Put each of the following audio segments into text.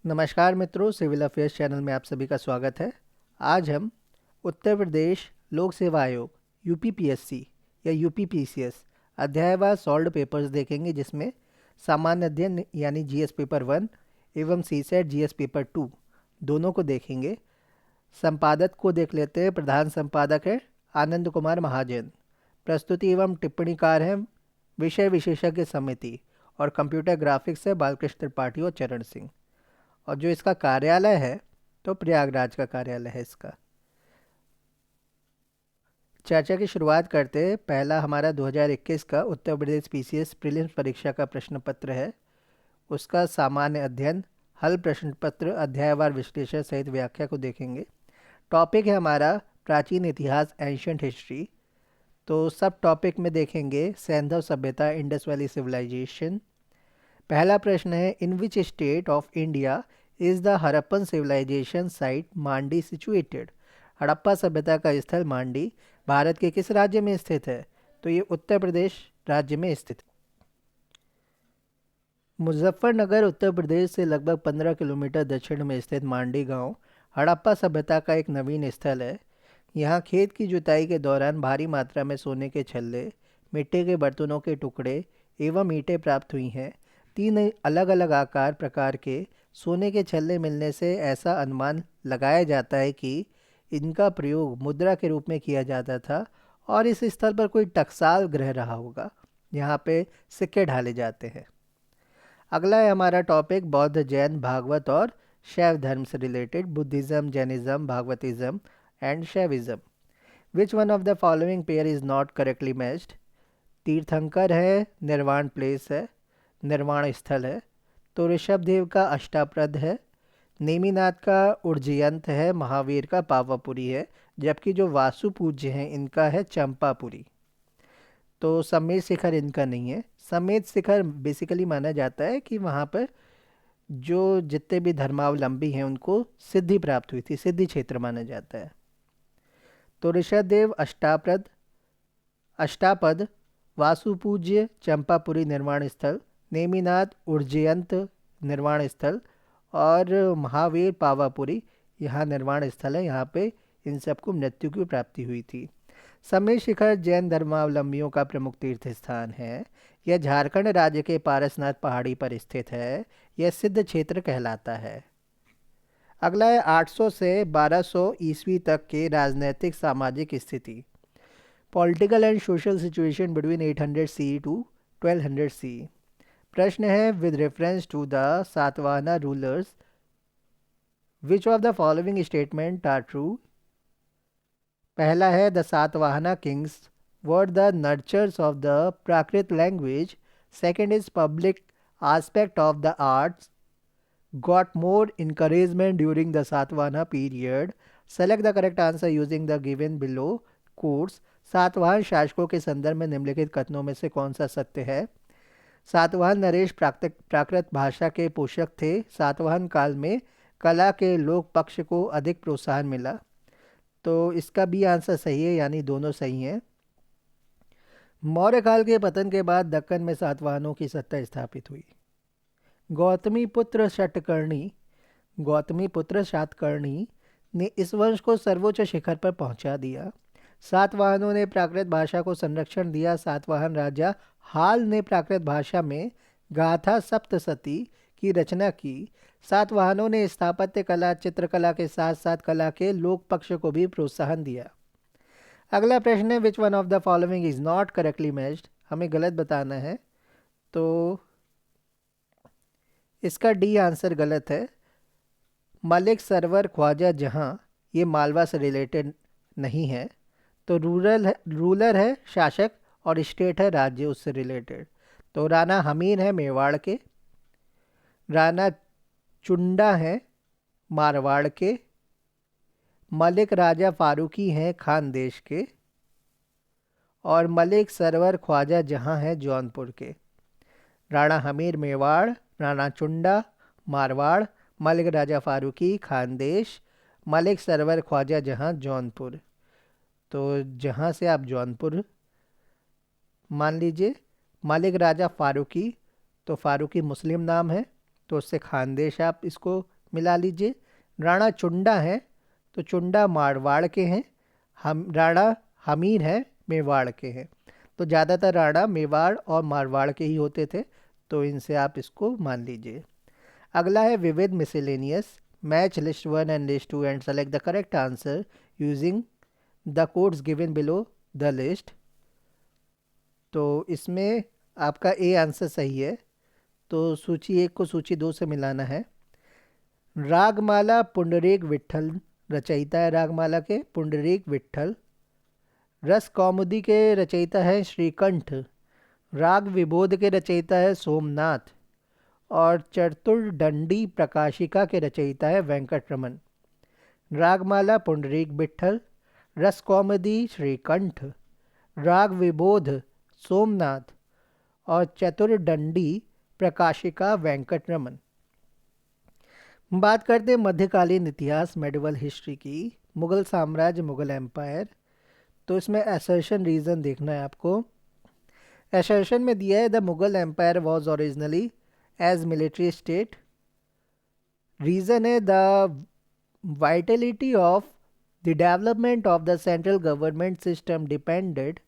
नमस्कार मित्रों, civil affairs channel में आप सभी का स्वागत है। आज हम उत्तर प्रदेश लोक सेवा आयोग यूपीपीएससी या यूपीपीसीएस अध्यायवार सॉल्व्ड पेपर्स देखेंगे, जिसमें सामान्य अध्ययन यानी जीएस पेपर 1 एवं सीसेट जीएस पेपर 2 दोनों को देखेंगे। संपादक को देख लेते हैं। प्रधान संपादक है आनंद कुमार महाजन। प्रस्तुति एवं टिप्पणीकार हैं विषय विशेषज्ञ समिति और कंप्यूटर ग्राफिक्स है बालकृष्ण त्रिपाठी और चरण सिंह। और जो इसका कार्यालय है तो प्रयागराज का कार्यालय है इसका। चर्चा की शुरुआत करते हैं। पहला हमारा 2021 का उत्तर प्रदेश पीसीएस प्रीलिम्स परीक्षा का प्रश्न पत्र है। उसका सामान्य अध्ययन हल प्रश्न पत्र अध्यायवार विश्लेषण सहित व्याख्या को देखेंगे। टॉपिक है हमारा प्राचीन इतिहास एंशियंट हिस्ट्री। तो सब टॉपिक में देखेंगे सैंधव सभ्यता इंडस वैली सिविलाइजेशन। पहला प्रश्न है, in which state of India is the Harappan civilization site Mandi situated. Harappa सभ्यता का स्थल मांडी भारत के किस राज्य में स्थित है? तो ये उत्तर प्रदेश राज्य में स्थित है। मुजफ्फरनगर उत्तर प्रदेश से लगभग 15 किलोमीटर दक्षिण में स्थित मांडी गांव हड़प्पा सभ्यता का एक नवीन स्थल है। यहाँ खेत की जुताई के दौरान भारी मात्रा में सोने के छल्ले, मिट्टी के बर्तनों के टुकड़े एवं ईंटें प्राप्त हुई हैं। 3 अलग अलग आकार प्रकार के सोने के छल्ले मिलने से ऐसा अनुमान लगाया जाता है कि इनका प्रयोग मुद्रा के रूप में किया जाता था और इस स्थल पर कोई टकसाल ग्रह रहा होगा। यहाँ पे सिक्के ढाले जाते हैं। अगला है हमारा टॉपिक बौद्ध, जैन, भागवत और शैव धर्म से related. Buddhism, Jainism, Bhagavatism and Shaivism. Which one of the following pair is not correctly matched? तीर्थंकर है, निर्वाण प्लेस है, निर्वाण स्थल है। तो ऋषभदेव का अष्टाप्रद है, नेमिनाथ का उज्जयंत है, महावीर का पावापुरी है, जबकि जो वासु पूज्य हैं इनका है चंपापुरी। तो समेत शिखर इनका नहीं है। समेत शिखर बेसिकली माना जाता है कि वहाँ पर जो जितने भी धर्मावलंबी हैं उनको सिद्धि प्राप्त हुई थी, सिद्धि क्षेत्र माना जाता है। तो ऋषभदेव अष्टापद, वासुपूज्य चंपापुरी निर्वाण स्थल, नेमिनाथ उज्जयंत निर्वाण स्थल और महावीर पावापुरी यहाँ निर्वाण स्थल है। यहाँ पे इन सबको मृत्यु की प्राप्ति हुई थी। समेत शिखर जैन धर्मावलंबियों का प्रमुख तीर्थ स्थान है। यह झारखंड राज्य के पारसनाथ पहाड़ी पर स्थित है। यह सिद्ध क्षेत्र कहलाता है। अगला है 800 से 1200 ईस्वी तक के राजनैतिक सामाजिक स्थिति। Political and social situation between 800 C to 1200 C. प्रश्न है, with reference to the Satavahana rulers which of the following statement are true? पहला है, the Satavahana kings were the nurturers of the Prakrit language. Second is public aspect of the arts got more encouragement during the Satavahana period. Select the correct answer using the given below quotes. Satavahana शासकों के संदर्भ में निम्नलिखित कथनों में से कौन सा सत्य है? सातवाहन नरेश प्राकृत भाषा के पोषक थे। सातवाहन काल में कला के लोक पक्ष को अधिक प्रोत्साहन मिला। तो इसका भी आंसर सही है, यानी दोनों सही हैं। मौर्य काल के पतन के बाद दक्कन में सातवाहनों की सत्ता स्थापित हुई। गौतमी पुत्र शातकर्णी ने इस वंश को सर्वोच्च शिखर पर पहुंचा दिया। सातवाहनों ने प्राकृत भाषा को संरक्षण दिया। सातवाहन राजा हाल ने प्राकृत भाषा में गाथा सप्तशती की रचना की। सातवाहनों ने स्थापत्य कला, चित्रकला के साथ साथ कला के लोक पक्ष को भी प्रोत्साहन दिया। अगला प्रश्न है, which one of the following is not correctly matched? हमें गलत बताना है। तो इसका डी आंसर गलत है। मलिक सरवर ख्वाजा जहां, ये मालवा से रिलेटेड नहीं है। तो रूलर है शासक और स्टेट है राज्य, उससे रिलेटेड। तो राणा हमीर है मेवाड़ के, राणा चुंडा है मारवाड़ के, मलिक राजा फारूकी हैं खानदेश के और मलिक सरवर ख्वाजा जहां है जौनपुर के। राणा हमीर मेवाड़, राणा चुंडा मारवाड़, मलिक राजा फारूकी खानदेश, मलिक सरवर ख्वाजा जहां जौनपुर। तो जहां से आप जौनपुर मान लीजिए। मलिक राजा फारूकी, तो फारूकी मुस्लिम नाम है तो उससे खानदेश आप इसको मिला लीजिए। राणा चुंडा हैं तो चुंडा मारवाड़ के हैं, हम राणा हमीर हैं मेवाड़ के हैं। तो ज़्यादातर राणा मेवाड़ और मारवाड़ के ही होते थे, तो इनसे आप इसको मान लीजिए। अगला है विविध miscellaneous. Match list one and list two and select the correct answer using the codes given below the list. तो इसमें आपका ए आंसर सही है, तो सूची एक को सूची दो से मिलाना है। रागमाला पुंडरीक विट्ठल रचयिता है, रागमाला के पुंडरीक विट्ठल। रस कौमुदी के रचयिता है श्रीकंठ। राग विबोध के रचयिता है सोमनाथ। और चतुर्दंडी प्रकाशिका के रचयिता है वेंकटरमन। रागमाला पुंडरीक विट्ठल, रस कौमुदी श्रीकंठ, राग विबोध सोमनाथ और चतुर्दंडी प्रकाशिका वेंकटरमन। बात करते हैं मध्यकालीन इतिहास मेडिवल हिस्ट्री की। मुगल साम्राज्य, मुगल एम्पायर। तो इसमें असर्शन रीजन देखना है आपको। असर्शन में दिया है the Mughal empire was originally as military state. Reason है the vitality of the development of the central government system depended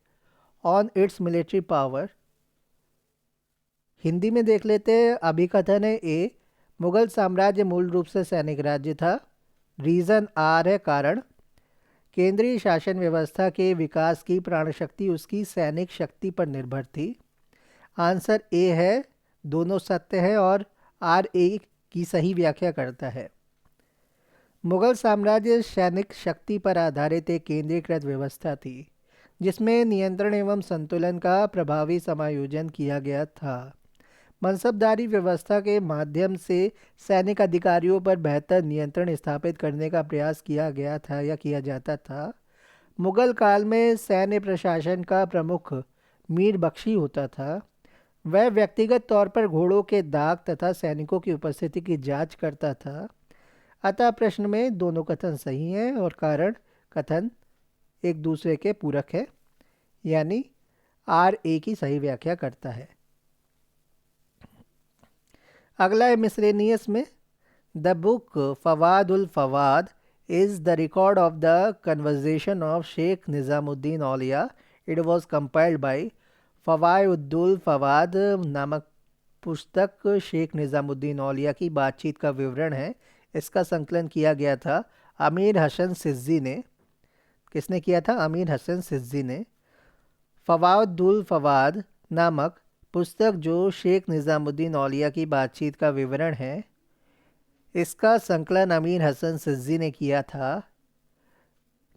on its military power. Hindi में देख लेते हैं। अभिकथन है ए, मुगल साम्राज्य मूल रूप से सैनिक राज्य था। रीज़न आर है कारण, केंद्रीय शासन व्यवस्था के विकास की प्राणशक्ति उसकी सैनिक शक्ति पर निर्भर थी। आंसर ए है, दोनों सत्य है और आर ए की सही व्याख्या करता है। मुगल साम्राज्य सैनिक शक्ति पर आधारित एक केंद्रीकृत व्यवस्था थी जिसमें नियंत्रण एवं संतुलन का प्रभावी समायोजन किया गया था। मनसबदारी व्यवस्था के माध्यम से सैनिक अधिकारियों पर बेहतर नियंत्रण स्थापित करने का प्रयास किया गया था या किया जाता था। मुगल काल में सैन्य प्रशासन का प्रमुख मीर बख्शी होता था। वह व्यक्तिगत तौर पर घोड़ों के दाग तथा सैनिकों की उपस्थिति की जांच करता था। अतः प्रश्न में दोनों कथन सही हैं और कारण कथन एक दूसरे के पूरक है, यानी आर ए की सही व्याख्या करता है। अगला है मिसलेनियस में। The book Fawaid ul Fuad is the record of the conversation of Sheikh Nizamuddin Auliya. It was compiled by Fawaidul Fuad नामक पुस्तक शेख निज़ामुद्दीन औलिया की बातचीत का विवरण है। इसका संकलन किया गया था अमीर हसन सिज्जी ने। किसने किया था? अमीर हसन सिज्जी ने। फवायदुल फवाद नामक पुस्तक जो शेख निज़ामुद्दीन औलिया की बातचीत का विवरण है, इसका संकलन अमीर हसन सिज्जी ने किया था।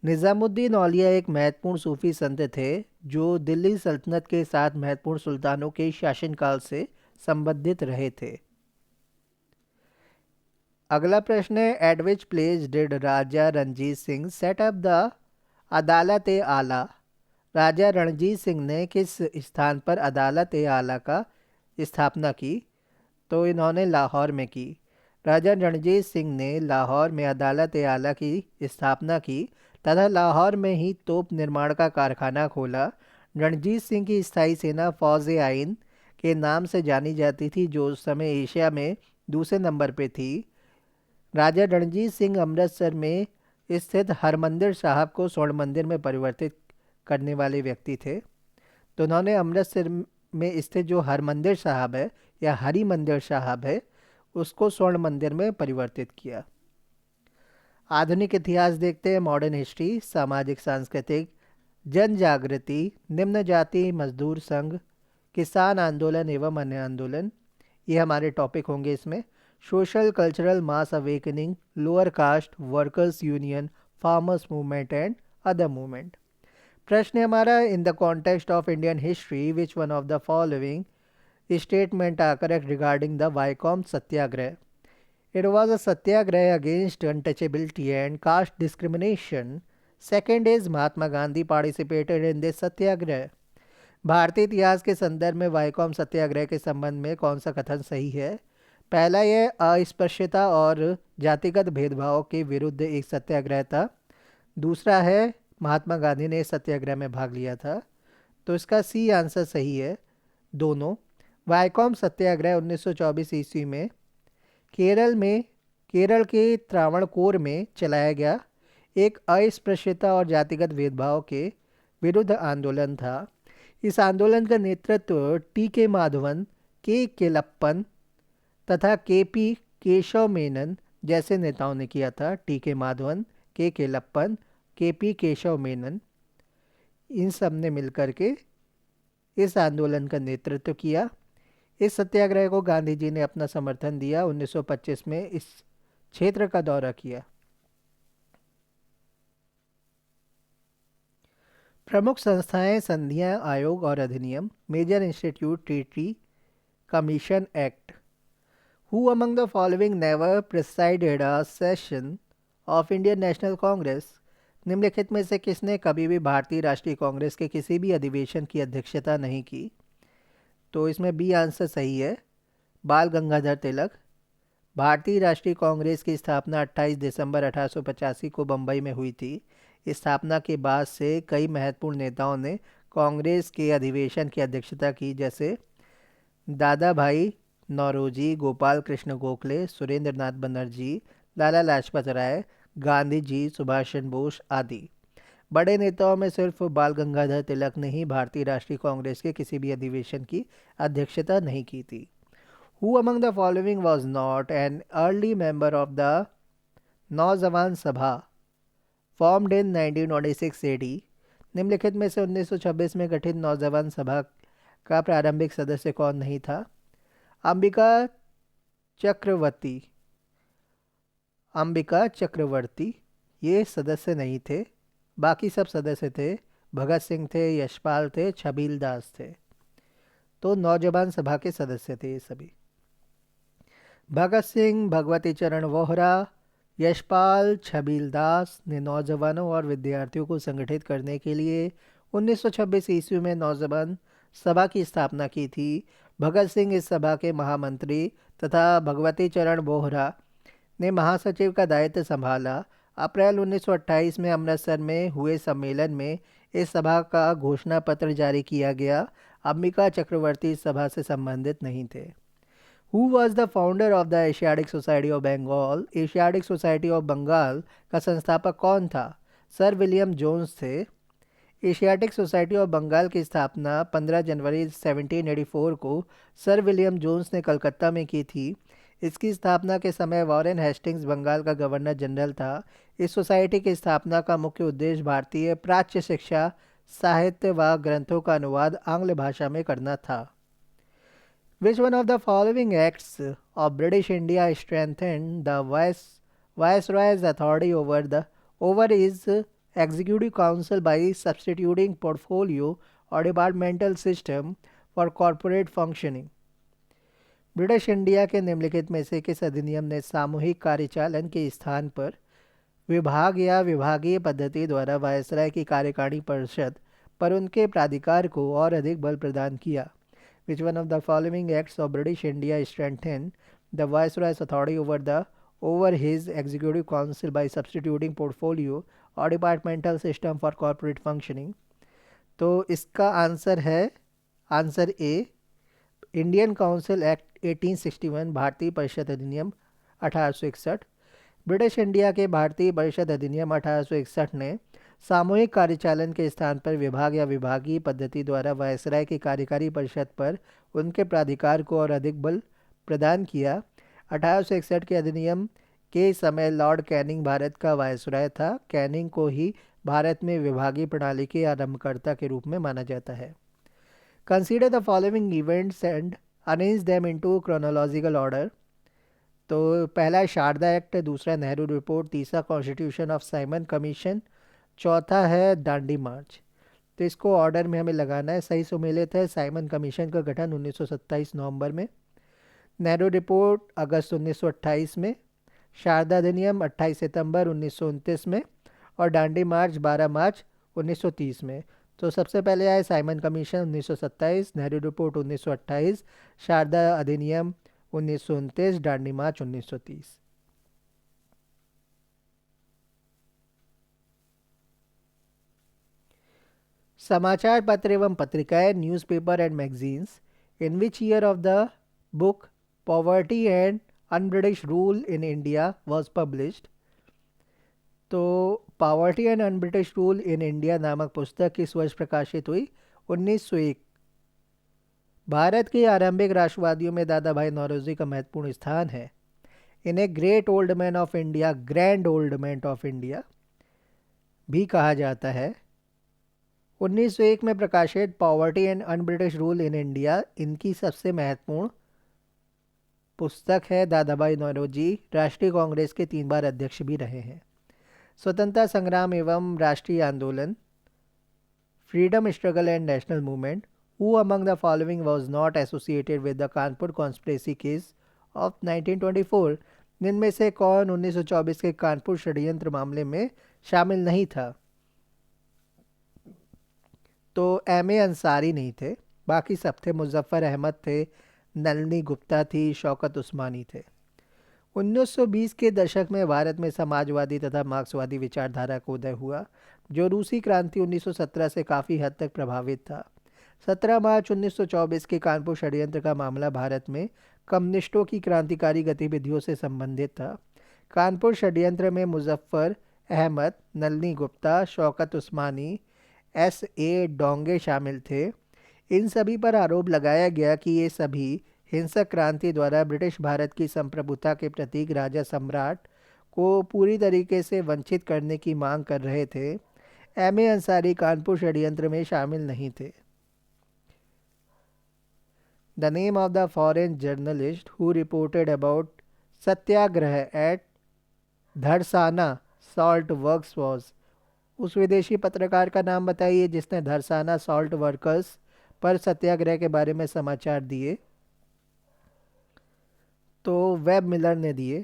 निज़ामुद्दीन औलिया एक महत्वपूर्ण सूफी संत थे जो दिल्ली सल्तनत के साथ महत्वपूर्ण सुल्तानों के शासनकाल से संबंधित रहे थे। अगला प्रश्न है, eight which place did Raja Ranjit Singh set up the अदालत ए आला। राजा रणजीत सिंह ने किस स्थान पर अदालत ए आला का स्थापना की? तो इन्होंने लाहौर में की। राजा रणजीत सिंह ने लाहौर में अदालत ए आला की स्थापना की तथा लाहौर में ही तोप निर्माण का कारखाना खोला। रणजीत सिंह की स्थायी सेना फौज ए आइन के नाम से जानी जाती थी जो उस समय एशिया में दूसरे नंबर पे थी। राजा रणजीत सिंह अमृतसर में स्थित हरमंदिर साहब को स्वर्ण मंदिर में परिवर्तित करने वाले व्यक्ति थे। तो उन्होंने अमृतसर में स्थित जो हरमंदिर साहब है या हरि मंदिर साहब है उसको स्वर्ण मंदिर में परिवर्तित किया। आधुनिक इतिहास देखते हैं। मॉडर्न हिस्ट्री, सामाजिक सांस्कृतिक, जन जागृति, निम्न जाति मजदूर संघ, किसान आंदोलन एवं अन्य आंदोलन, ये हमारे टॉपिक होंगे इसमें। Social cultural mass awakening, lower caste workers union, farmers movement and other movement. प्रश्न है हमारा, in the context of Indian history which one of the following statement are correct regarding the Vaikom Satyagraha? It was a satyagraha against untouchability and caste discrimination. Second is Mahatma Gandhi participated in this satyagraha. भारतीय इतिहास के संदर्भ में वाइकॉम सत्याग्रह के संबंध में कौन सा कथन सही है? पहला, यह अस्पृश्यता और जातिगत भेदभाव के विरुद्ध एक सत्याग्रह था। दूसरा है महात्मा गांधी ने इस सत्याग्रह में भाग लिया था। तो इसका सी आंसर सही है, दोनों। वाइकॉम सत्याग्रह 1924 ईस्वी में केरल के त्रावणकोर में चलाया गया एक अस्पृश्यता और जातिगत भेदभाव के विरुद्ध आंदोलन था। इस आंदोलन का नेतृत्व टी के माधवन, के केलप्पन तथा के पी केशव मेनन जैसे नेताओं ने किया था। टी के माधवन, के केलप्पन, के पी केशव मेनन, इन सब ने मिलकर के इस आंदोलन का नेतृत्व किया। इस सत्याग्रह को गांधी जी ने अपना समर्थन दिया। 1925 में इस क्षेत्र का दौरा किया। प्रमुख संस्थाएं, संधियां, आयोग और अधिनियम। Major institute, treaty, commission, act. Who among the following never presided a session of Indian National Congress? निम्नलिखित में से किसने कभी भी भारतीय राष्ट्रीय कांग्रेस के किसी भी अधिवेशन की अध्यक्षता नहीं की? तो इसमें बी आंसर सही है, बाल गंगाधर तिलक। भारतीय राष्ट्रीय कांग्रेस की स्थापना 28 दिसंबर 1885 को बम्बई में हुई थी। इस स्थापना के बाद से कई महत्वपूर्ण नेताओं ने कांग्रेस के अधिवेशन की अध्यक्षता की, जैसे दादा भाई नौरोजी, गोपाल कृष्ण गोखले, सुरेंद्र नाथ बनर्जी, लाला लाजपत राय, गांधी जी, सुभाष चंद्र बोस आदि। बड़े नेताओं में सिर्फ बाल गंगाधर तिलक ने ही भारतीय राष्ट्रीय कांग्रेस के किसी भी अधिवेशन की अध्यक्षता नहीं की थी। Who among the following was not an early member of the नौजवान सभा formed in 1926 AD? निम्नलिखित में से 1926 में गठित नौजवान सभा का प्रारंभिक सदस्य कौन नहीं था? अंबिका चक्रवर्ती ये सदस्य नहीं थे। बाकी सब सदस्य थे। भगत सिंह थे, यशपाल थे, छबील दास थे। तो नौजवान सभा के सदस्य थे ये सभी। भगत सिंह, भगवती चरण वोहरा, यशपाल, छबील दास ने नौजवानों और विद्यार्थियों को संगठित करने के लिए 1926 ईस्वी में नौजवान सभा की स्थापना की थी। भगत सिंह इस सभा के महामंत्री तथा भगवती चरण वोहरा ने महासचिव का दायित्व संभाला। अप्रैल 1928 में अमृतसर में हुए सम्मेलन में इस सभा का घोषणा पत्र जारी किया गया। अंबिका चक्रवर्ती इस सभा से संबंधित नहीं थे। Who was the founder of the Asiatic Society of Bengal? Asiatic society of Bengal का संस्थापक कौन था? सर विलियम जोन्स थे। एशियाटिक सोसाइटी ऑफ बंगाल की स्थापना 15 जनवरी 1784 को सर विलियम जोन्स ने कलकत्ता में की थी। इसकी स्थापना के समय वॉरेन हेस्टिंग्स बंगाल का गवर्नर जनरल था। इस सोसाइटी की स्थापना का मुख्य उद्देश्य भारतीय प्राच्य शिक्षा, साहित्य व ग्रंथों का अनुवाद आंग्ल भाषा में करना था। Which one of the following acts of British India strengthened the Viceroy's authority over his Executive Council by substituting portfolio or departmental system for corporate functioning? British India के निम्नलिखित में से किस अधिनियम ने सामूहिक कार्यचालन के स्थान पर विभाग या विभागीय पद्धति द्वारा वायसराय की कार्यकारिणी परिषद पर उनके प्राधिकार को और अधिक बल प्रदान किया? Which one of the following acts of British India strengthened the Viceroy's authority over his Executive Council by substituting portfolio or departmental system for corporate functioning? तो इसका आंसर है answer A, Indian council act 1861, भारतीय परिषद अधिनियम 1861। British India के भारतीय परिषद अधिनियम 1861 ने सामूहिक कार्यचालन के स्थान पर विभाग या विभागीय पद्धति द्वारा वायसराय की कार्यकारी परिषद पर उनके प्राधिकार को और अधिक बल प्रदान किया। 1861 के अधिनियम के समय लॉर्ड कैनिंग भारत का वायसराय था। कैनिंग को ही भारत में विभागीय प्रणाली के आरंभकर्ता के रूप में माना जाता है। Consider the following events and arrange them into chronological order. तो पहला शारदा एक्ट, दूसरा नेहरू रिपोर्ट, तीसरा कॉन्स्टिट्यूशन ऑफ साइमन कमीशन, चौथा है दांडी मार्च। तो इसको ऑर्डर में हमें लगाना है। सही सुमेलित है। साइमन कमीशन का गठन 1927 नवंबर में, नेहरू रिपोर्ट अगस्त 1928 में, शारदा अधिनियम 28 सितंबर 1929 में और दांडी मार्च 12 मार्च 1930 में। तो सबसे पहले आए Simon commission 1927, Nehru report 1928, Sharda अधिनियम 1929, दांडी मार्च 1930। समाचार पत्र एवं पत्रिकाएं, newspaper and magazines, in which year of the book poverty and unbritish rule in India was published. तो poverty and unbritish rule in India नामक पुस्तक किस वर्ष प्रकाशित हुई? 1901। भारत के आरंभिक राष्ट्रवादियों में दादा भाई नौरोजी का महत्वपूर्ण स्थान है। इन्हें great old man of India, grand old man of India भी कहा जाता है। 1901 में प्रकाशित poverty and unbritish rule in India इनकी सबसे महत्वपूर्ण पुस्तक है। दादा भाई नौरोजी राष्ट्रीय कांग्रेस के 3 बार अध्यक्ष भी रहे हैं। स्वतंत्रता संग्राम एवं राष्ट्रीय आंदोलन, freedom struggle and national movement, who among the following was not associated with the Kanpur conspiracy case of 1924? जिनमें से कौन 1924 के कानपुर षड्यंत्र मामले में शामिल नहीं था? तो M.A. अंसारी नहीं थे, बाकी सब थे। मुजफ्फर अहमद थे, नलिनी गुप्ता थी, शौकत उस्मानी थे। 1920 के दशक में भारत में समाजवादी तथा मार्क्सवादी विचारधारा का उदय हुआ, जो रूसी क्रांति 1917 से काफ़ी हद तक प्रभावित था। 17 मार्च 1924 के कानपुर षड्यंत्र का मामला भारत में कम्युनिस्टों की क्रांतिकारी गतिविधियों से संबंधित था। कानपुर षड्यंत्र में मुजफ्फर अहमद, नलिनी गुप्ता, शौकत उस्मानी, S.A. डोंगे शामिल थे। इन सभी पर आरोप लगाया गया कि ये सभी हिंसक क्रांति द्वारा ब्रिटिश भारत की संप्रभुता के प्रतीक राजा सम्राट को पूरी तरीके से वंचित करने की मांग कर रहे थे। M.A. अंसारी कानपुर षड्यंत्र में शामिल नहीं थे। The name of the foreign journalist who reported about Satyagraha at Dharasana salt works was? उस विदेशी पत्रकार का नाम बताइए जिसने धरसाना सॉल्ट वर्कर्स पर सत्याग्रह के बारे में समाचार दिए। तो वेब मिलर ने दिए।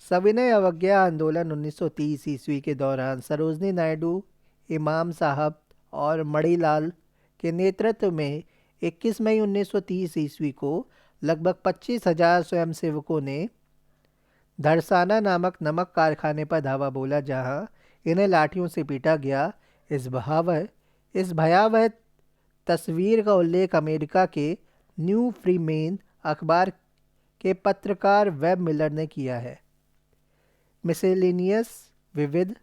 सविनय अवज्ञा आंदोलन 1930 ईस्वी के दौरान सरोजनी नायडू, इमाम साहब और मणिलाल के नेतृत्व में 21 मई 1930 ईस्वी को लगभग 25,000 स्वयंसेवकों ने धरसाना नामक नमक कारखाने पर धावा बोला, जहां इन्हें लाठियों से पीटा गया। इस भयावह तस्वीर का उल्लेख अमेरिका के न्यू फ्रीमेन अखबार के पत्रकार वेब मिलर ने किया है। मिसेलेनियस विविध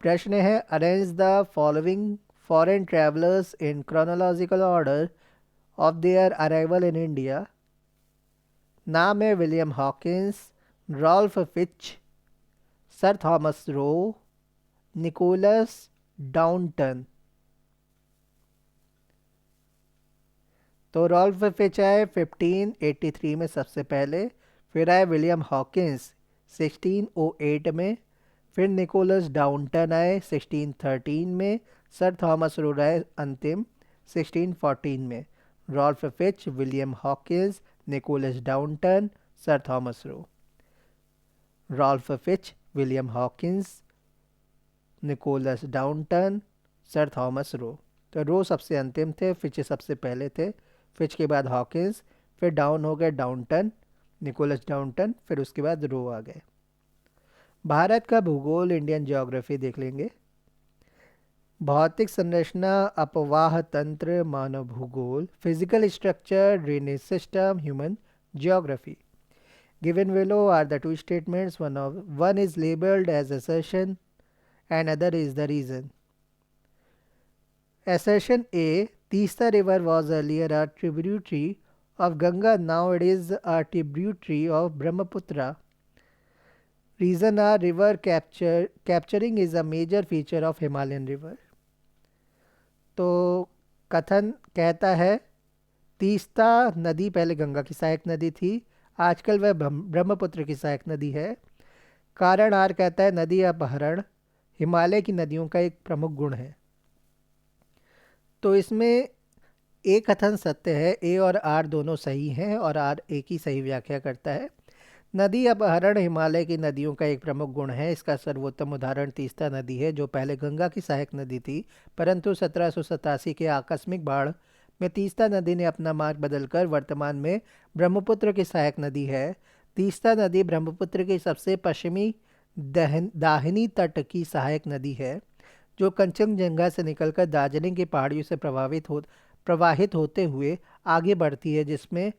प्रश्न है, arrange the following foreign travellers in chronological order of their arrival in India. नाम है William Hawkins, Ralph Fitch, sir Thomas Roe, Nicholas Downton. तो रॉल्फ फिच आए 1583 में सबसे पहले, फिर आए विलियम हॉकिंस 1608 में, फिर निकोलस डाउनटन आए 1613 में, सर थॉमस रो आए अंतिम 1614 में। Ralph Fitch, William Hawkins, Nicholas Downton, sir Thomas Roe. Ralph Fitch, William Hawkins, Nicholas Downton, sir Thomas Roe. तो रो सबसे अंतिम थे, फिच सबसे पहले थे, फिच के बाद हॉकिंस, फिर डाउन हो गए डाउनटन, निकोलस डाउनटन, फिर उसके बाद रो आ गए। भारत का भूगोल, इंडियन ज्योग्राफी देख लेंगे। भौतिक संरचना, अपवाह तंत्र, मानव भूगोल, physical structure, drainage system, human geography. Given below are the two statements. One is labeled as assertion and other is the reason. Assertion A, Teesta river was earlier a tributary of Ganga, now it is a tributary of Brahmaputra. Reason are river capturing is a major feature of Himalayan river. तो कथन कहता है तीस्ता नदी पहले गंगा की सहायक नदी थी, आजकल वह ब्रह्मपुत्र की सहायक नदी है। कारण आर कहता है नदी अपहरण हिमालय की नदियों का एक प्रमुख गुण है। तो इसमें एक कथन सत्य है, ए और आर दोनों सही हैं और आर एक ही सही व्याख्या करता है। नदी अपहरण हिमालय की नदियों का एक प्रमुख गुण है। इसका सर्वोत्तम उदाहरण तीस्ता नदी है, जो पहले गंगा की सहायक नदी थी, परंतु 1787 के आकस्मिक बाढ़ में तीस्ता नदी ने अपना मार्ग बदलकर वर्तमान में ब्रह्मपुत्र की सहायक नदी है। तीस्ता नदी ब्रह्मपुत्र की सबसे पश्चिमी दाहिनी तट की सहायक नदी है, जो कंचनजंगा से निकलकर दार्जिलिंग की पहाड़ियों से प्रवाहित होते हुए आगे बढ़ती है, जिसमें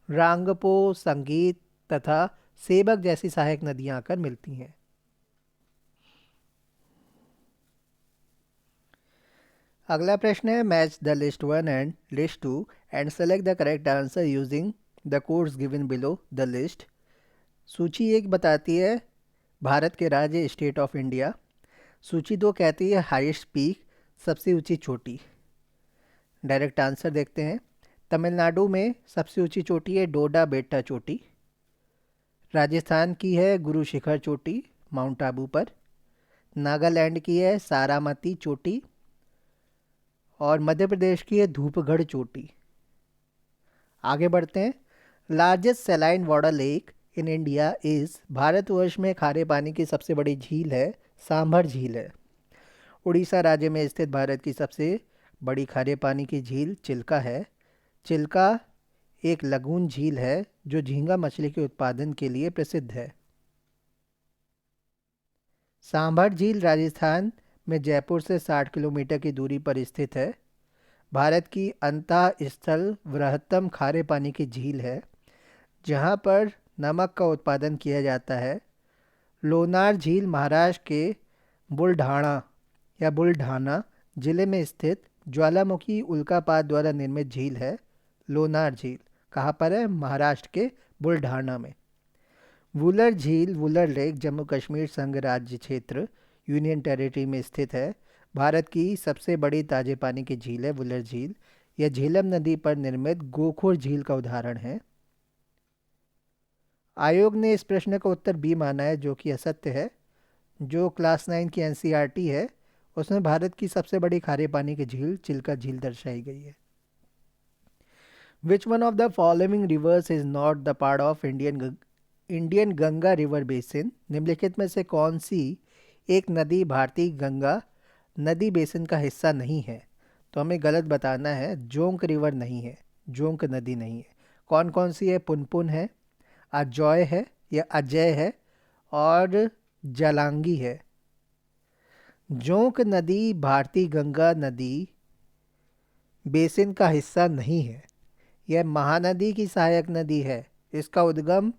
रांगपो, संगीत, तथा सेबक जैसी सहायक नदियां आकर मिलती हैं। अगला प्रश्न है, match the list 1 and list 2 and select the correct answer using the codes given below the list. सूची 1 बताती है भारत के राज्य स्टेट ऑफ इंडिया। सूची 2 कहती है हाईएस्ट पीक, सबसे ऊंची चोटी। डायरेक्ट आंसर देखते हैं। तमिलनाडु में सबसे ऊंची चोटी है डोडा बेट्टा चोटी। राजस्थान की है गुरु शिखर चोटी माउंट आबू पर। नागालैंड की है सारामती चोटी और मध्य प्रदेश की है धूपगढ़ चोटी। आगे बढ़ते हैं। Largest saline water lake in India is, Bharatvarsh में खारे पानी की सबसे बड़ी झील है सांभर झील है। उड़ीसा राज्य में स्थित भारत की सबसे बड़ी खारे पानी की झील चिल्का है। चिल्का एक लगून झील है जो झींगा मछली के उत्पादन के लिए प्रसिद्ध है। सांभर झील राजस्थान में जयपुर से 60 किलोमीटर की दूरी पर स्थित है। भारत की अंतः स्थल वृहत्तम खारे पानी की झील है जहां पर नमक का उत्पादन किया जाता है। लोनार झील महाराष्ट्र के बुलढाणा या बुलढाना जिले में स्थित ज्वालामुखी उल्कापात द्वारा निर्मित झील है। लोनार झील कहाँ पर है? महाराष्ट्र के बुलढाना में। वुलर झील वुलर लेक जम्मू कश्मीर संघ राज्य क्षेत्र यूनियन टेरिटरी में स्थित है। भारत की सबसे बड़ी ताजे पानी की झील है वुलर झील। यह झेलम नदी पर निर्मित गोखुर झील का उदाहरण है। आयोग ने इस प्रश्न का उत्तर बी माना है जो कि असत्य है। जो क्लास 9 की एनसीईआरटी है उसमें भारत की सबसे बड़ी खारे पानी की झील चिल्का झील दर्शाई गई है। Which one of the following rivers is not the part of Indian Ganga river basin? निम्नलिखित में से कौन सी एक नदी भारतीय गंगा नदी बेसिन का हिस्सा नहीं है? तो हमें गलत बताना है। जोंक रिवर नहीं है, जोंक नदी नहीं है। कौन कौन सी है? पुनपुन है, अजॉय है या अजय है और जलांगी है। जोंक नदी भारतीय गंगा नदी बेसिन का हिस्सा नहीं है। यह महानदी की सहायक नदी है। इसका उद्गम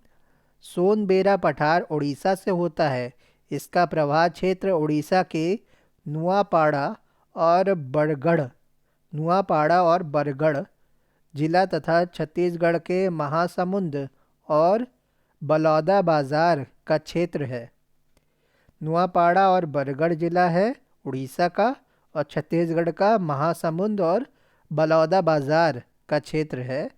सोनबेरा पठार उड़ीसा से होता है। इसका प्रवाह क्षेत्र उड़ीसा के नुआपाड़ा और बरगढ़ जिला तथा छत्तीसगढ़ के महासमुंद और बलौदा बाजार का क्षेत्र है। नुआपाड़ा और बरगढ़ जिला है उड़ीसा का और छत्तीसगढ़ का महासमुंद और बलौदा बाजार का क्षेत्र है।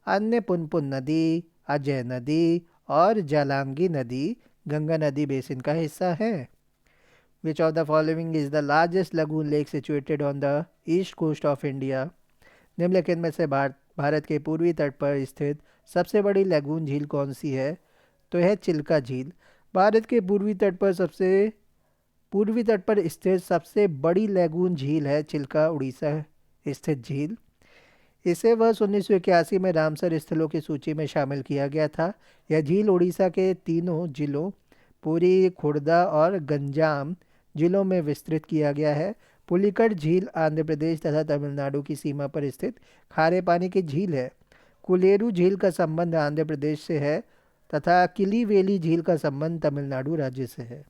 अन्य पुनपुन नदी, अजय नदी और जालांगी नदी गंगा नदी बेसिन का हिस्सा है। Which of the following is the largest lagoon lake situated on the east coast of India? निम्नलिखित में से भारत के पूर्वी तट पर स्थित सबसे बड़ी लगून झील कौन सी है? तो यह चिल्का झील। भारत के पूर्वी तट पर स्थित सबसे बड़ी लगून झील है चिल्का, उड़ीसा स्थित झील। इसे वर्ष 1981 में रामसर स्थलों की सूची में शामिल किया गया था। यह झील उड़ीसा के तीनों जिलों पुरी, खुर्दा और गंजाम जिलों में विस्तृत किया गया है। पुलिकट झील आंध्र प्रदेश तथा तमिलनाडु की सीमा पर स्थित खारे पानी की झील है। कुलेरू झील का संबंध आंध्र प्रदेश से है तथा किलीवेली झील का संबंध तमिलनाडु राज्य से है।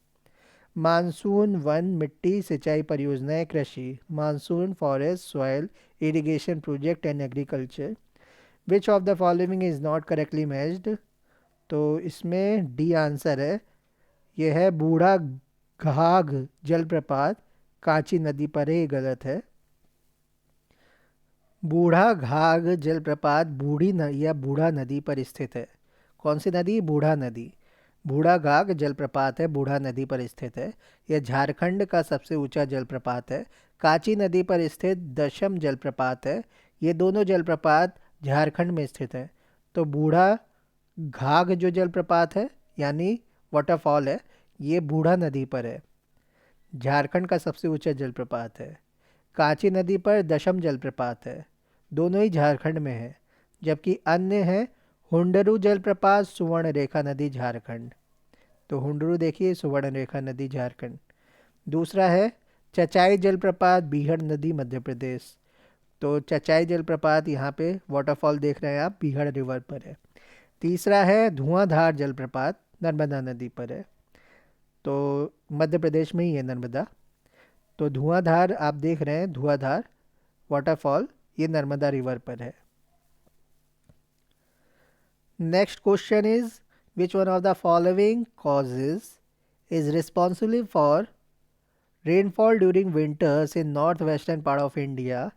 मानसून वन मिट्टी सिंचाई परियोजनाएं कृषि, monsoon forest soil irrigation project and agriculture. Which of the following is not correctly matched? तो इसमें डी आंसर है। यह है बूढ़ा घाघ जलप्रपात कांची नदी पर है, ये गलत है। बूढ़ा घाघ जलप्रपात बूढ़ा नदी पर स्थित है। कौन सी नदी? बूढ़ा नदी। बूढ़ा घाघ जलप्रपात है बूढ़ा नदी पर स्थित है। यह झारखंड का सबसे ऊंचा जलप्रपात है। कांची नदी पर स्थित दशम जलप्रपात है। ये दोनों जलप्रपात झारखंड में स्थित हैं। तो बूढ़ा घाघ जो जलप्रपात है यानी वाटरफॉल है, ये बूढ़ा नदी पर है, झारखंड का सबसे ऊंचा जलप्रपात है। कांची नदी पर दशम जलप्रपात है, दोनों ही झारखंड में है। जबकि अन्य है हुंडरू जलप्रपात सुवर्ण रेखा नदी झारखंड। तो हुंडरू देखिए, सुवर्ण रेखा नदी झारखंड। दूसरा है चचाई जलप्रपात बीहड़ नदी मध्य प्रदेश। तो चचाई जलप्रपात यहाँ पे वाटरफॉल देख रहे हैं आप, बीहड़ रिवर पर है। तीसरा है धुआंधार जलप्रपात, नर्मदा नदी पर है। तो मध्य प्रदेश में ही है नर्मदा। तो धुआंधार आप देख रहे हैं, धुआंधार वाटरफॉल, ये नर्मदा रिवर पर है। Next question is which one of the following causes is responsible for rainfall during winters in north western part of India.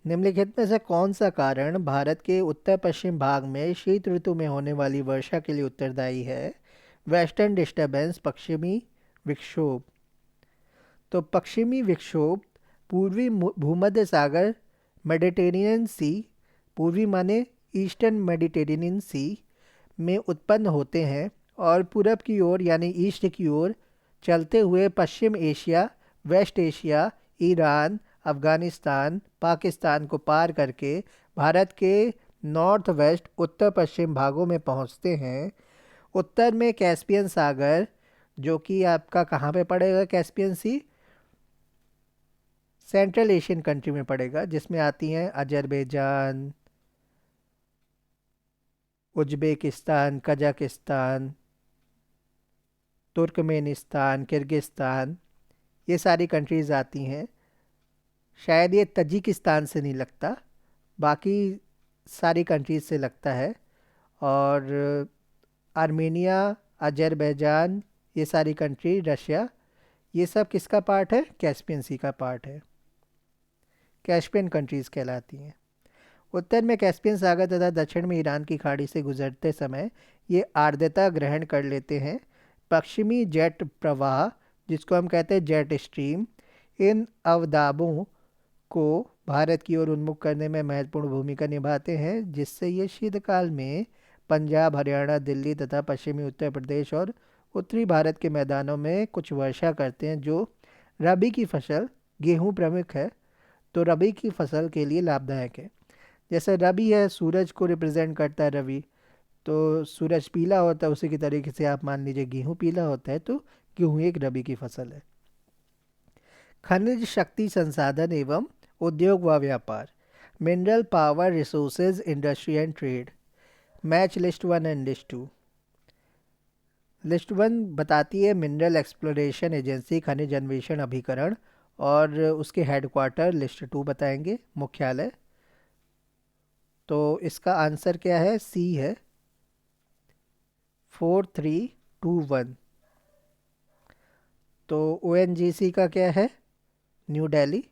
निम्नलिखित में से कौन सा कारण भारत के उत्तर पश्चिम भाग में शीत ऋतु में होने वाली वर्षा के लिए उत्तरदायी है? वेस्टर्न डिस्टर्बेंस, पश्चिमी विक्षोभ। तो पश्चिमी विक्षोभ पूर्वी भूमध्य सागर, मेडिटेरेनियन सी, पूर्वी माने ईस्टर्न मेडिटेरेनियन सी में उत्पन्न होते हैं और पूरब की ओर यानी ईस्ट की ओर चलते हुए पश्चिम Asia, west Asia, Iran, Afghanistan, Pakistan को पार करके भारत के नॉर्थ वेस्ट उत्तर पश्चिम भागों में पहुंचते हैं। उत्तर में कैस्पियन सागर, जो कि आपका कहाँ पे पड़ेगा कैस्पियन सी? सेंट्रल एशियन कंट्री में पड़ेगा, जिसमें आती हैं Azerbaijan, Uzbekistan, Kazakhstan, Turkmenistan, Kyrgyzstan, ये सारी कंट्रीज़ आती हैं। शायद ये तजिकिस्तान से नहीं लगता, बाकी सारी कंट्रीज से लगता है। और आर्मेनिया, अजरबैजान, ये सारी कंट्री, रशिया, ये सब किसका पार्ट है? कैस्पियन सी का पार्ट है, कैस्पियन कंट्रीज़ कहलाती हैं। उत्तर में कैस्पियन सागर तथा दक्षिण में ईरान की खाड़ी से गुजरते समय ये आर्द्रता ग्रहण कर लेते हैं। पश्चिमी जेट प्रवाह, जिसको हम कहते हैं जेट स्ट्रीम, इन अवदाबों को भारत की ओर उन्मुख करने में महत्वपूर्ण भूमिका निभाते हैं, जिससे ये शीतकाल में पंजाब, हरियाणा, दिल्ली तथा पश्चिमी उत्तर प्रदेश और उत्तरी भारत के मैदानों में कुछ वर्षा करते हैं, जो रबी की फसल, गेहूं प्रमुख है, तो रबी की फसल के लिए लाभदायक है। जैसे रबी है, सूरज को रिप्रेजेंट करता है रवि, तो सूरज पीला होता है, उसी की तरीके से आप मान लीजिए गेहूं पीला होता है, तो गेहूं एक रबी की फसल है। खनिज शक्ति संसाधन एवं उद्योग व व्यापार, mineral power resources industry and trade. Match list 1 and list 2। List 1 बताती है मिनरल एक्सप्लोरेशन एजेंसी, खनिज अन्वेषण अभिकरण, और उसके हेडक्वार्टर। लिस्ट 2 बताएंगे मुख्यालय। तो इसका आंसर क्या है? सी है, 4321। तो ONGC का क्या है? New Delhi.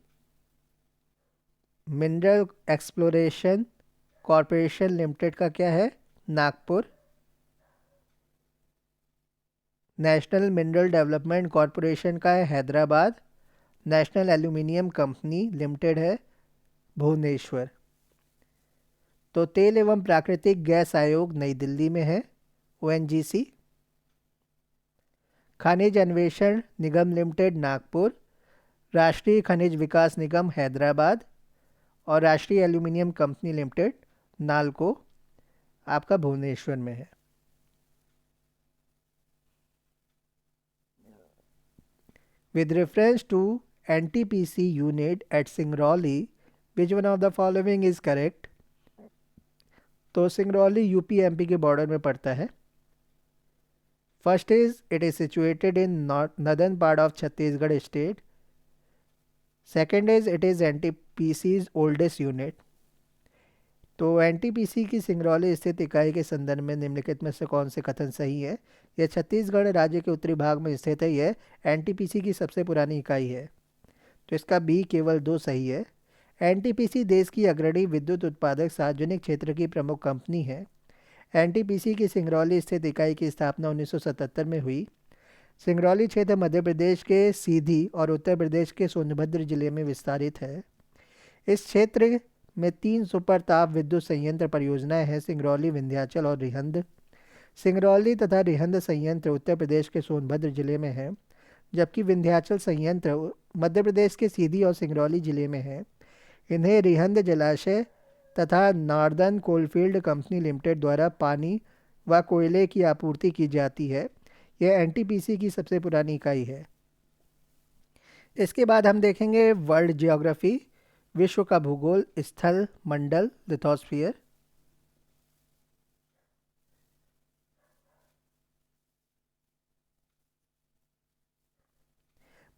Mineral exploration corporation limited का क्या है? Nagpur. National mineral development corporation का है Hyderabad. National aluminium company limited है भुवनेश्वर। तो तेल एवं प्राकृतिक गैस आयोग नई दिल्ली में है, ONGC। खनिज अन्वेषण निगम लिमिटेड नागपुर, राष्ट्रीय खनिज विकास निगम हैदराबाद, और राष्ट्रीय एल्यूमिनियम कंपनी लिमिटेड नालको आपका भुवनेश्वर में है। With reference to NTPC unit at Singrauli, which one of the following is correct? तो सिंगरौली यूपी एमपी के बॉर्डर में पड़ता है। First is it is situated in northern part of Chhattisgarh state. Second is it is NTPC's oldest unit. तो NTPC की सिंगरौली स्थित इकाई के संदर्भ में निम्नलिखित में से कौन से कथन सही है? यह छत्तीसगढ़ राज्य के उत्तरी भाग में स्थित है, यह एनटीपीसी की सबसे पुरानी इकाई है। तो इसका बी केवल 2 सही है। एनटीपीसी देश की अग्रणी विद्युत उत्पादक सार्वजनिक क्षेत्र की प्रमुख कंपनी है। एनटीपीसी की सिंगरौली स्थित इकाई की स्थापना 1977 में हुई। सिंगरौली क्षेत्र मध्य प्रदेश के सीधी और उत्तर प्रदेश के सोनभद्र जिले में विस्तारित है। इस क्षेत्र में 3 सुपर ताप विद्युत संयंत्र परियोजनाएं हैं, सिंगरौली, विंध्याचल और रिहंद। सिंगरौली तथा रिहंद संयंत्र उत्तर प्रदेश के सोनभद्र जिले में है, जबकि विंध्याचल संयंत्र मध्य प्रदेश के सीधी और सिंगरौली जिले में है। इन्हें रिहंद जलाशय तथा नॉर्दर्न कोलफील्ड कंपनी लिमिटेड द्वारा पानी व कोयले की आपूर्ति की जाती है। यह एनटीपीसी की सबसे पुरानी इकाई है। इसके बाद हम देखेंगे वर्ल्ड जियोग्राफी, विश्व का भूगोल, स्थल मंडल, लिथोस्फीयर।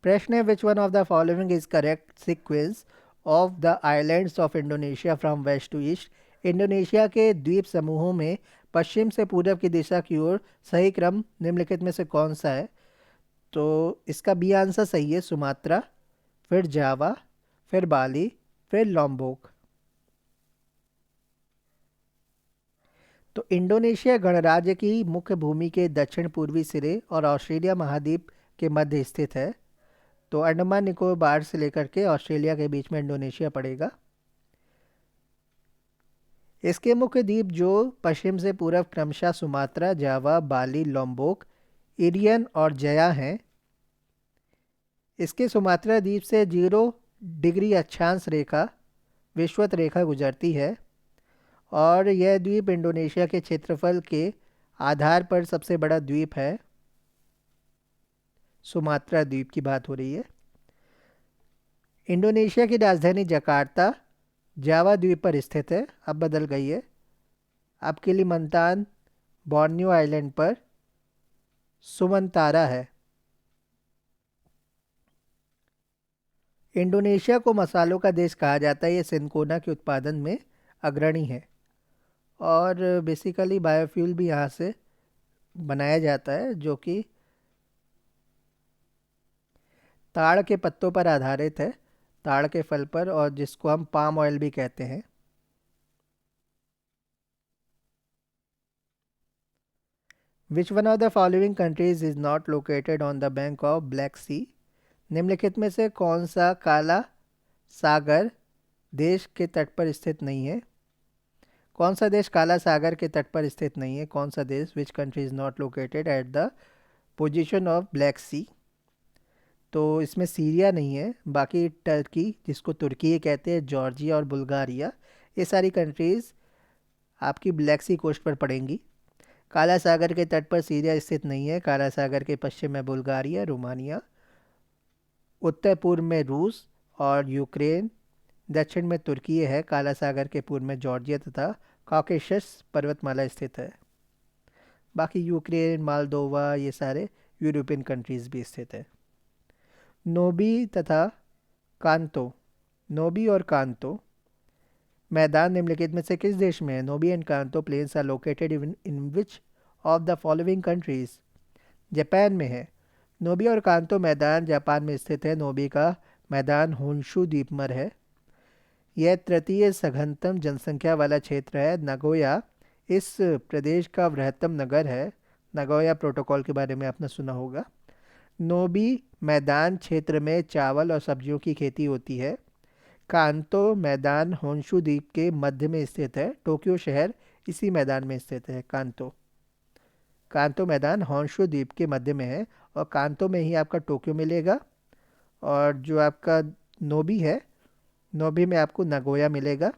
प्रश्न है, which one of the following is correct sequence of the islands of Indonesia from west to east. Indonesia के द्वीप समूहों में पश्चिम से पूरब की दिशा की ओर सही क्रम निम्नलिखित में से कौन सा है? तो इसका बी आंसर सही है, सुमात्रा, फिर जावा, फिर बाली, फिर लॉम्बोक। तो इंडोनेशिया गणराज्य की मुख्य भूमि के दक्षिण पूर्वी सिरे और ऑस्ट्रेलिया महाद्वीप के मध्य स्थित है। तो अंडमान निकोबार से लेकर के ऑस्ट्रेलिया के बीच में इंडोनेशिया पड़ेगा। इसके मुख्य द्वीप जो पश्चिम से पूर्व क्रमशः सुमात्रा, जावा, बाली, लॉम्बोक, इरियन और जया हैं। इसके सुमात्रा द्वीप से 0 डिग्री अक्षांश रेखा विषुवत रेखा गुजरती है और यह द्वीप इंडोनेशिया के क्षेत्रफल के आधार पर सबसे बड़ा द्वीप है। सुमात्रा द्वीप की बात हो रही है। इंडोनेशिया की राजधानी जकार्ता जावा द्वीप पर स्थित है, अब बदल गई है। अब किलिमंतान बोर्नियो आइलैंड पर सुमंतारा है। इंडोनेशिया को मसालों का देश कहा जाता है। ये सिनकोना के उत्पादन में अग्रणी है और बेसिकली बायोफ्यूल भी यहाँ से बनाया जाता है, जो कि ताड़ के पत्तों पर आधारित है, ताड़ के फल पर, और जिसको हम पाम ऑयल भी कहते हैं। Which one of the following countries is not located on the bank of Black Sea. निम्नलिखित में से कौन सा काला सागर देश के तट पर स्थित नहीं है? कौन सा देश काला सागर के तट पर स्थित नहीं है? कौन सा देश? Which country is not located at the position of Black Sea. तो इसमें सीरिया नहीं है, बाकी टर्की, जिसको तुर्की कहते हैं, जॉर्जिया और बुल्गारिया, ये सारी कंट्रीज़ आपकी ब्लैक सी कोस्ट पर पड़ेंगी। काला सागर के तट पर सीरिया स्थित नहीं है। काला सागर के पश्चिम में बुल्गारिया, रोमानिया, उत्तर पूर्व में रूस और यूक्रेन, दक्षिण में तुर्की है। काला सागर के पूर्व में जॉर्जिया तथा कॉकेशस पर्वतमाला स्थित है। बाकी यूक्रेन, मालदोवा, ये सारे यूरोपियन कंट्रीज़ भी स्थित है। नोबी तथा कांतो, नोबी और कांतो मैदान निम्नलिखित में से किस देश में है? Nobi and Kanto plains are located in which of the following countries? Japan में है। नोबी और कांतो मैदान जापान में स्थित है। नोबी का मैदान होन्शु द्वीप पर है। यह तृतीय सघनतम जनसंख्या वाला क्षेत्र है। नगोया इस प्रदेश का बृहत्तम नगर है। नगोया प्रोटोकॉल के बारे में आपने सुना होगा। नोबी मैदान क्षेत्र में चावल और सब्जियों की खेती होती है। कांतो मैदान होन्शु द्वीप के मध्य में स्थित है। टोक्यो शहर इसी मैदान में स्थित है। कांतो मैदान होन्शु द्वीप के मध्य में है और कांतो में ही आपका टोक्यो मिलेगा, और जो आपका नोबी है, नोबी में आपको नगोया मिलेगा।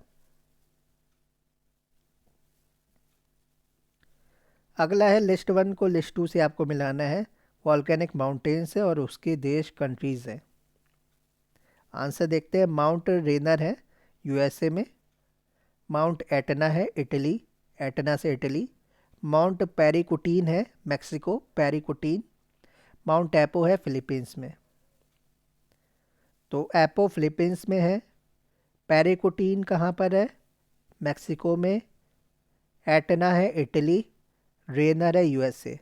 अगला है लिस्ट 1 को लिस्ट 2 से आपको मिलाना है। वॉल्केनिक माउंटेन्स है और उसके देश कंट्रीज़ हैं। आंसर देखते हैं। माउंट रेनर है यूएसए में, माउंट एटना है इटली, एटना से इटली, माउंट पेरिकुटीन है मैक्सिको, पेरिकुटीन, माउंट एपो है फिलीपींस में। तो एपो फिलीपींस में है, पेरिकुटीन कहाँ पर है? मैक्सिको में, एटना है इटली, रेनर है USA.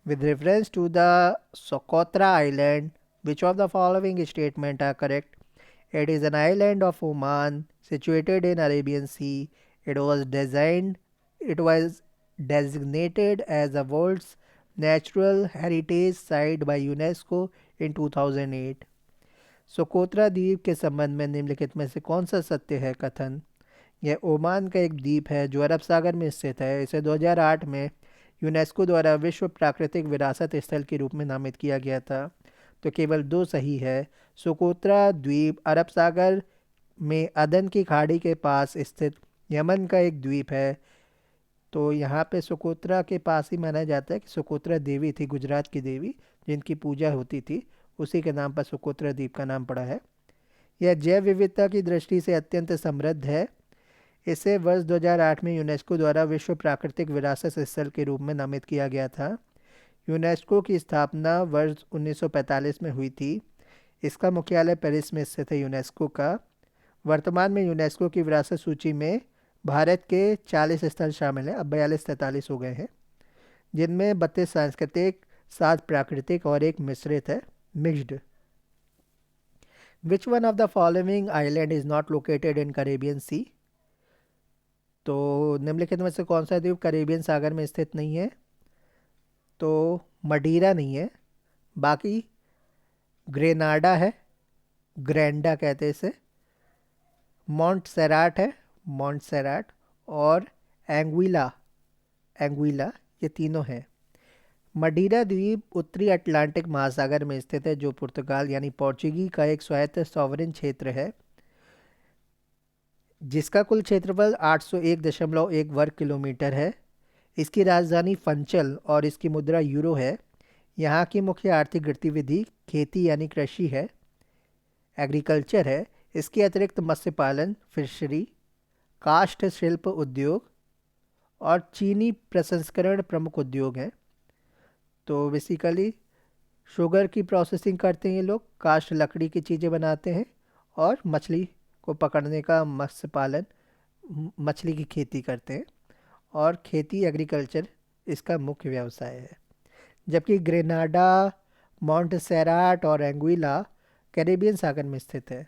With reference to the Socotra Island, which of the following statement are correct? It is an island of Oman situated in Arabian Sea. It was designated as a World's Natural Heritage Site by UNESCO in 2008. Socotra द्वीप के संबंध में निम्नलिखित में से कौन सा सत्य है कथन? यह ओमान का एक द्वीप है जो अरब सागर में स्थित है। इसे 2008 में यूनेस्को द्वारा विश्व प्राकृतिक विरासत स्थल के रूप में नामित किया गया था। तो केवल 2 सही है। सोकोत्रा द्वीप अरब सागर में अदन की खाड़ी के पास स्थित यमन का एक द्वीप है। तो यहाँ पे सोकोत्रा के पास ही माना जाता है कि सोकोत्रा देवी थी, गुजरात की देवी जिनकी पूजा होती थी, उसी के नाम पर सोकोत्रा द्वीप का नाम पड़ा है। यह जैव विविधता की दृष्टि से अत्यंत समृद्ध है। इसे वर्ष 2008 में यूनेस्को द्वारा विश्व प्राकृतिक विरासत स्थल के रूप में नामित किया गया था। यूनेस्को की स्थापना वर्ष 1945 में हुई थी। इसका मुख्यालय पेरिस में स्थित है यूनेस्को का। वर्तमान में यूनेस्को की विरासत सूची में भारत के 40 स्थल शामिल हैं, अब 42-43 हो गए हैं, जिनमें 32 सांस्कृतिक, 7 प्राकृतिक और एक मिश्रित है, mixed. Which one of the following island is not located in Caribbean Sea? तो निम्नलिखित में से कौन सा द्वीप कैरेबियन सागर में स्थित नहीं है? तो मडीरा नहीं है, बाकी ग्रेनाडा है, ग्रैंडा कहते हैं इसे, मॉन्टसेराट है, मॉन्टसेराट, और एंगुइला, एंगुइला, ये तीनों हैं। मडीरा द्वीप उत्तरी अटलांटिक महासागर में स्थित है, जो पुर्तगाल यानी पोर्चुगी का एक स्वायत्त सॉवरेन क्षेत्र है, जिसका कुल क्षेत्रफल 801.1 वर्ग किलोमीटर है। इसकी राजधानी फंचल और इसकी मुद्रा यूरो है। यहाँ की मुख्य आर्थिक गतिविधि खेती यानी कृषि है, एग्रीकल्चर है। इसके अतिरिक्त मत्स्य पालन, फिशरी, काष्ठ शिल्प उद्योग और चीनी प्रसंस्करण प्रमुख उद्योग हैं। तो बेसिकली शुगर की प्रोसेसिंग करते हैं ये लोग, काष्ठ लकड़ी की चीज़ें बनाते हैं, और मछली को पकड़ने का मत्स्य पालन, मछली की खेती करते हैं, और खेती एग्रीकल्चर इसका मुख्य व्यवसाय है। जबकि ग्रेनाडा, मॉन्टसेराट और एंगुइला कैरेबियन सागर में स्थित है।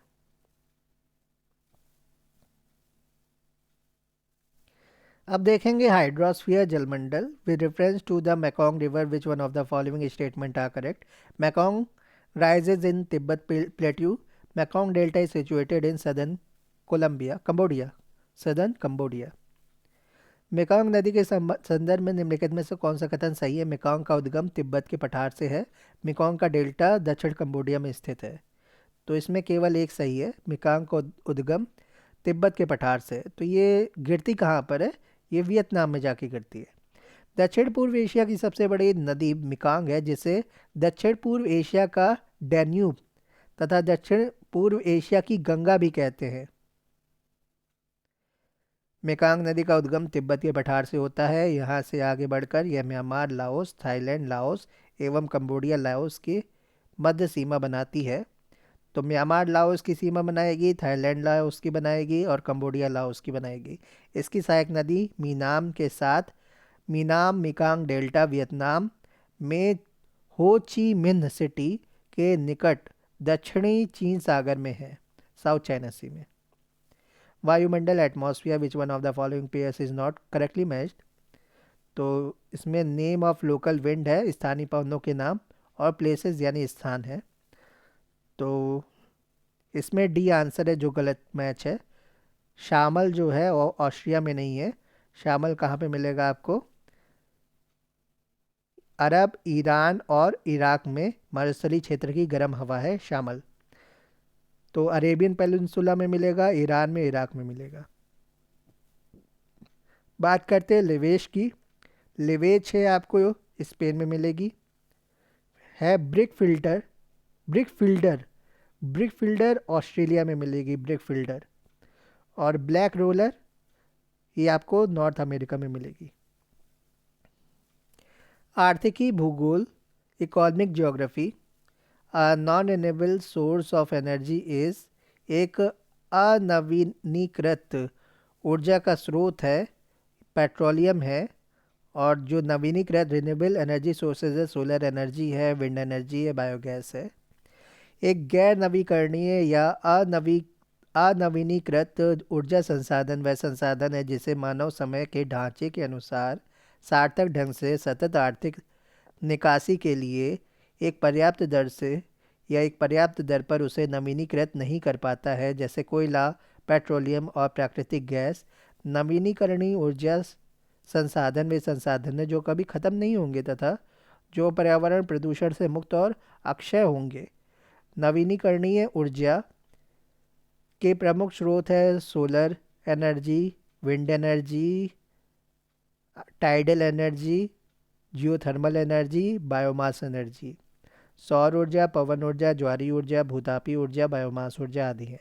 अब देखेंगे हाइड्रोस्फीयर जलमंडल with reference to the Mekong river, which one of the following statement are correct? Mekong rises in Tibet Plateau. Mekong Delta is situated in southern Cambodia, southern Cambodia. Mekong नदी के संदर्भ में निम्नलिखित में से कौन सा कथन सही है? मेकांग का उद्गम तिब्बत के पठार से है। मेकांग का डेल्टा दक्षिण कंबोडिया में स्थित है। तो इसमें केवल एक सही है, मेकांग का उद्गम तिब्बत के पठार से है। तो ये गिरती कहाँ पर है? ये वियतनाम में जाके गिरती है। दक्षिण पूर्व एशिया की सबसे बड़ी नदी मेकांग है, जिसे दक्षिण पूर्व एशिया का डैन्यूब तथा दक्षिण पूर्व एशिया की गंगा भी कहते हैं। मेकांग नदी का उद्गम तिब्बत के पठार से होता है। यहाँ से आगे बढ़कर यह म्यांमार, लाओस, थाईलैंड, लाओस एवं कंबोडिया, लाओस की मध्य सीमा बनाती है। तो म्यांमार लाओस की सीमा बनाएगी, थाईलैंड लाओस की बनाएगी, और कंबोडिया लाओस की बनाएगी। इसकी सहायक नदी मीनाम के साथ मीनाम मेकांग डेल्टा वियतनाम में हो ची मिन्ह सिटी के निकट दक्षिणी चीन सागर में है, साउथ चाइना सी में। वायुमंडल, atmosphere, which one of the following pairs is not correctly matched? तो इसमें नेम ऑफ लोकल विंड है, स्थानीय पवनों के नाम, और प्लेसेस यानी स्थान है। तो इसमें डी आंसर है जो गलत मैच है। शामल जो है वो ऑस्ट्रिया में नहीं है। शामल कहाँ पे मिलेगा आपको? अरब, ईरान और इराक में मरुस्थलीय क्षेत्र की गर्म हवा है शामल। तो अरेबियन पेनिनसुला में मिलेगा, ईरान में, इराक में मिलेगा। बात करते हैं लिवेश की। लिवेज है आपको स्पेन में मिलेगी। है brick filter, brick fielder, brick fielder Australia में मिलेगी, ब्रिक फिल्डर। और ब्लैक रोलर ये आपको नॉर्थ अमेरिका में मिलेगी। आर्थिकी, भूगोल, economic geography. Non renewable source of energy is एक अनवीनीकृत ऊर्जा का स्रोत है, पेट्रोलियम है। और जो नवीनीकृत रिन्यूएबल एनर्जी सोर्सेज है, सोलर एनर्जी है, विंड एनर्जी है, बायोगैस है। एक गैर नवीकरणीय या अनवीनीकृत ऊर्जा संसाधन वह संसाधन है जिसे मानव समय के ढांचे के अनुसार सार्थक ढंग से सतत आर्थिक निकासी के लिए एक पर्याप्त दर से या एक पर्याप्त दर पर उसे नवीनीकृत नहीं कर पाता है, जैसे कोयला, पेट्रोलियम और प्राकृतिक गैस। नवीनीकरणीय ऊर्जा संसाधन वे संसाधन हैं जो कभी ख़त्म नहीं होंगे तथा जो पर्यावरण प्रदूषण से मुक्त और अक्षय होंगे। नवीनीकरणीय ऊर्जा के प्रमुख स्रोत है solar energy, wind energy, tidal energy, geothermal energy, biomass energy. सौर ऊर्जा, पवन ऊर्जा, ज्वारी ऊर्जा, भूतापी ऊर्जा, बायोमास ऊर्जा आदि हैं।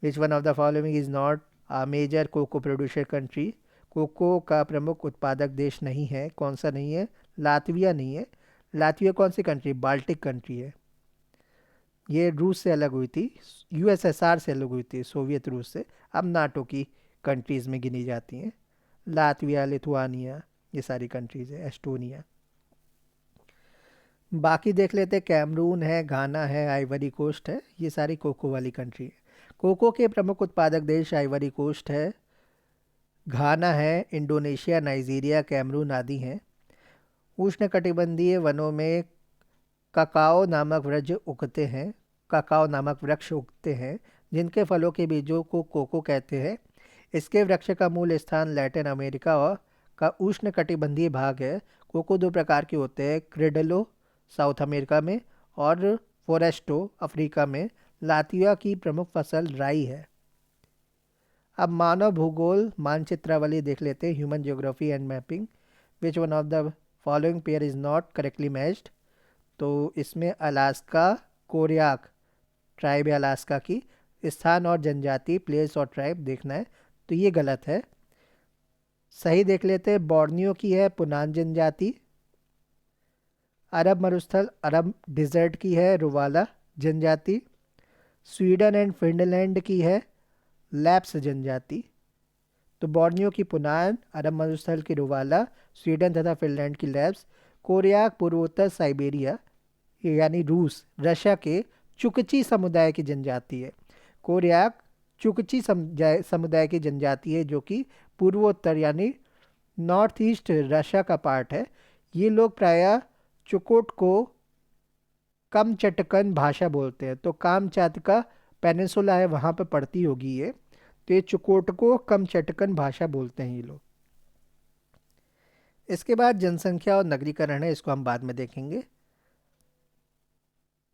Which one of the following is not a major cocoa producer country? Cocoa का प्रमुख उत्पादक देश नहीं है। कौन सा नहीं है? लातविया नहीं है। लातविया कौन सी कंट्री? बाल्टिक कंट्री है। ये रूस से अलग हुई थी, यूएसएसआर से अलग हुई थी, सोवियत रूस से। अब नाटो की कंट्रीज़ में गिनी जाती हैं। लातविया, लिथुआनिया, ये सारी कंट्रीज़ है, एस्टोनिया। बाकी देख लेते हैं, कैमरून है, घाना है, आइवरी कोस्ट है, ये सारी कोको वाली कंट्री है। कोको के प्रमुख उत्पादक देश आइवरी कोस्ट है, घाना है, इंडोनेशिया, नाइजीरिया, कैमरून आदि हैं। उष्णकटिबंधीय वनों में ककाओ नामक वृक्ष उगते हैं, ककाओ नामक वृक्ष उगते हैं, जिनके फलों के बीजों को कोको कहते हैं। इसके वृक्ष का मूल स्थान लैटिन अमेरिका और का उष्णकटिबंधीय भाग है। कोको दो प्रकार के होते हैं, क्रिडलो साउथ अमेरिका में और फोरेस्टो अफ्रीका में। लातविया की प्रमुख फसल राई है। अब मानव भूगोल मानचित्रावली देख लेते हैं, human geography and mapping. Which one of the following pair is not correctly matched? तो इसमें अलास्का, कोरियाक ट्राइब है अलास्का की। स्थान और जनजाति, प्लेस और ट्राइब देखना है, तो ये गलत है। सही देख लेते हैं, बोर्नियो की है पुनान जनजाति। अरब मरुस्थल, अरब डिजर्ट की है रुवाला जनजाति। स्वीडन एंड फिनलैंड की है लैप्स जनजाति। तो बोर्नियो की पुनान, अरब मरुस्थल की रुवाला, स्वीडन तथा फिनलैंड की लैप्स। कोरियाक पूर्वोत्तर साइबेरिया यानी रूस, रशिया के चुकची समुदाय की जनजाति है। कोरियाक चुकची समुदाय की जनजाति है, जो कि पूर्वोत्तर यानी नॉर्थ ईस्ट रशिया का पार्ट है। ये लोग प्रायः चुकोट को कमचटकन भाषा बोलते हैं। तो कामचाटका पेनिनसुला है, वहाँ पे पड़ती होगी ये। तो ये चुकोट को कमचटकन भाषा बोलते हैं ये लोग। इसके बाद जनसंख्या और नगरीकरण है, इसको हम बाद में देखेंगे।